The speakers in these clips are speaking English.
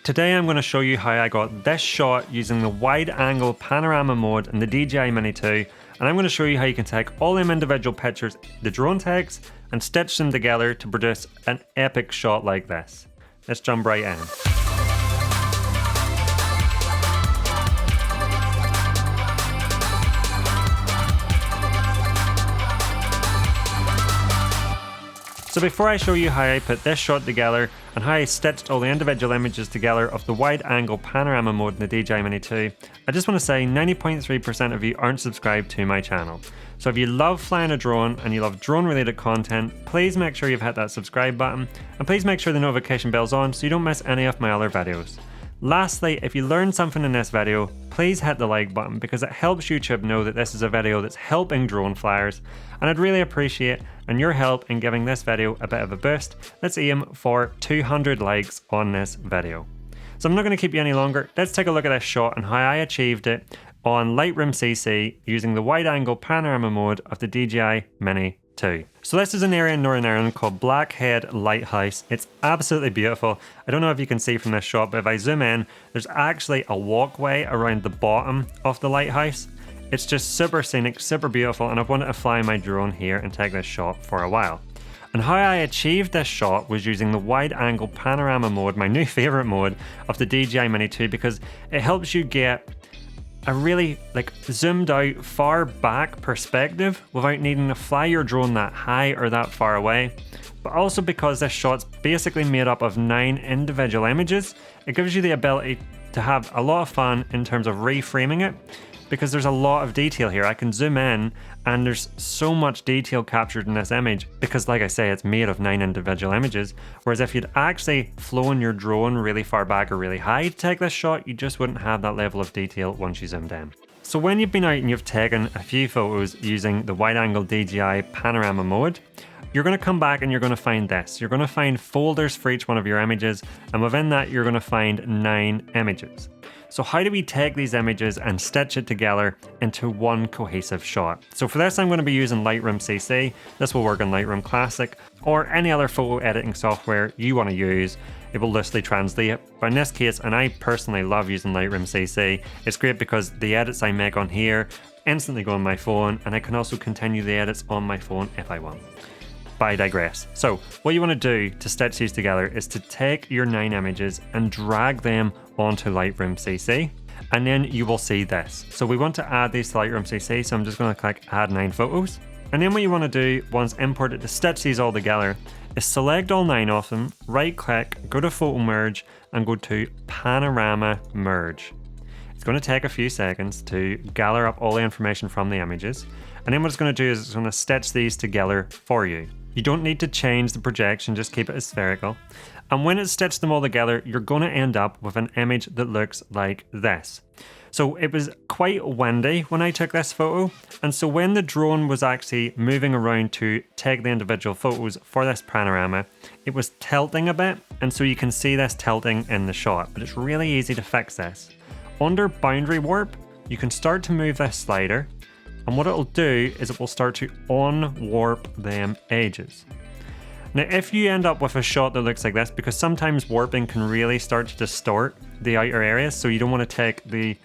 Today I'm going to show you how I got this shot using the wide angle panorama mode in the DJI Mini 2, and I'm going to show you how you can take all them individual pictures the drone takes and stitch them together to produce an epic shot like this. Let's jump right in. So before I show you how I put this shot together and how I stitched all the individual images together of the wide angle panorama mode in the DJI Mini 2, I just want to say 90.3% of you aren't subscribed to my channel. So if you love flying a drone and you love drone related content, please make sure you've hit that subscribe button, and please make sure the notification bell's on so you don't miss any of my other videos. Lastly, if you learned something in this video, please hit the like button because it helps YouTube know that this is a video that's helping drone flyers, and I'd really appreciate your help in giving this video a bit of a boost. Let's aim for 200 likes on this video. So I'm not going to keep you any longer. Let's take a look at this shot and how I achieved it on Lightroom CC using the wide angle panorama mode of the DJI Mini 2. So this is an area in Northern Ireland called Blackhead Lighthouse. It's absolutely beautiful. I don't know if you can see from this shot, but if I zoom in, there's actually a walkway around the bottom of the lighthouse. It's just super scenic, super beautiful, and I've wanted to fly my drone here and take this shot for a while. And how I achieved this shot was using the wide angle panorama mode, my new favorite mode of the DJI Mini 2, because it helps you get a really zoomed out far back perspective without needing to fly your drone that high or that far away. But also because this shot's basically made up of 9 individual images, it gives you the ability to have a lot of fun in terms of reframing it, because there's a lot of detail here. I can zoom in and there's so much detail captured in this image because, like I say, it's made of 9 individual images, whereas if you'd actually flown your drone really far back or really high to take this shot, you just wouldn't have that level of detail once you zoomed in. So when you've been out and you've taken a few photos using the wide angle DJI panorama mode, you're going to come back and you're going to find this. You're going to find folders for each one of your images, and within that you're going to find 9 images. So how do we take these images and stitch it together into one cohesive shot? So for this I'm going to be using Lightroom CC. This will work on Lightroom Classic or any other photo editing software you want to use. It will loosely translate it. But in this case, and I personally love using Lightroom CC, it's great because the edits I make on here instantly go on my phone, and I can also continue the edits on my phone if I want. But I digress. So what you want to do to stitch these together is to take your 9 images and drag them onto Lightroom CC, and then you will see this. So we want to add these to Lightroom CC, so I'm just going to click add 9 photos. And then what you want to do once imported to stitch these all together is select all 9 of them, right click, go to photo merge and go to panorama merge. It's going to take a few seconds to gather up all the information from the images, and then what it's going to do is it's going to stitch these together for you. You don't need to change the projection, just keep it as spherical. And when it's stitched them all together, you're going to end up with an image that looks like this. So it was quite windy when I took this photo, and so when the drone was actually moving around to take the individual photos for this panorama, it was tilting a bit, and so you can see this tilting in the shot, but it's really easy to fix this. Under boundary warp, you can start to move this slider, and what it'll do is it will start to unwarp them edges. Now if you end up with a shot that looks like this, because sometimes warping can really start to distort the outer areas, so you don't want to take the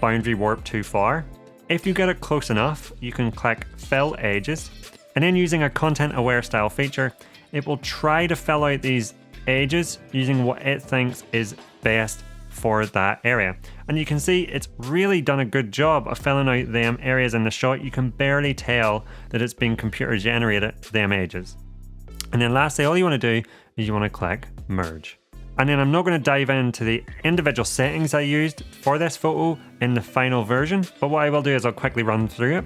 boundary warp too far. If you get it close enough, you can click fill edges, and then using a content aware style feature, it will try to fill out these edges using what it thinks is best for that area. And you can see it's really done a good job of filling out them areas in the shot. You can barely tell that it's been computer generated, them edges. And then lastly, all you want to do is you want to click merge. And then I'm not going to dive into the individual settings I used for this photo in the final version, but what I will do is I'll quickly run through it.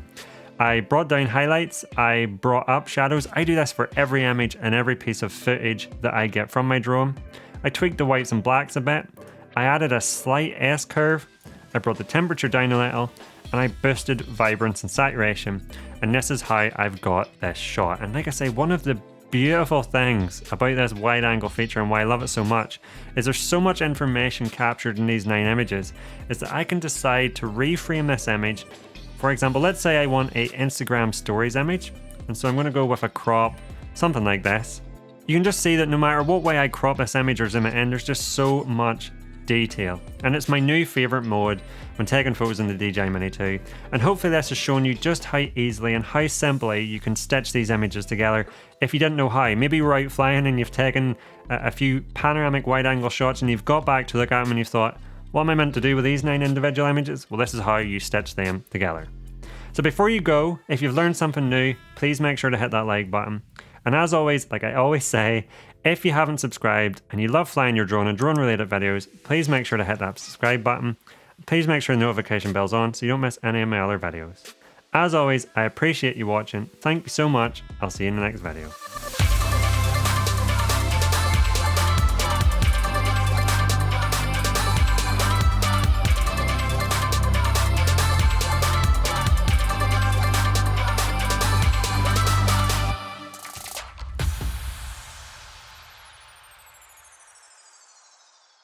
I brought down highlights, I brought up shadows. I do this for every image and every piece of footage that I get from my drone. I tweaked the whites and blacks a bit. I added a slight S-curve, I brought the temperature down a little, and I boosted vibrance and saturation, and this is how I've got this shot. And like I say, one of the beautiful things about this wide angle feature and why I love it so much is there's so much information captured in these 9 images, is that I can decide to reframe this image. For example, let's say I want a Instagram stories image, and so I'm going to go with a crop, something like this. You can just see that no matter what way I crop this image or zoom it in, there's just so much detail, and it's my new favourite mode when taking photos in the DJI Mini 2, and hopefully this has shown you just how easily and how simply you can stitch these images together if you didn't know how. Maybe you were out flying and you've taken a few panoramic wide angle shots and you've got back to look at them and you've thought, what am I meant to do with these 9 individual images? Well, this is how you stitch them together. So before you go, if you've learned something new, please make sure to hit that like button. And as always, like I always say, if you haven't subscribed and you love flying your drone and drone related videos, please make sure to hit that subscribe button. Please make sure the notification bell's on so you don't miss any of my other videos. As always, I appreciate you watching. Thank you so much. I'll see you in the next video.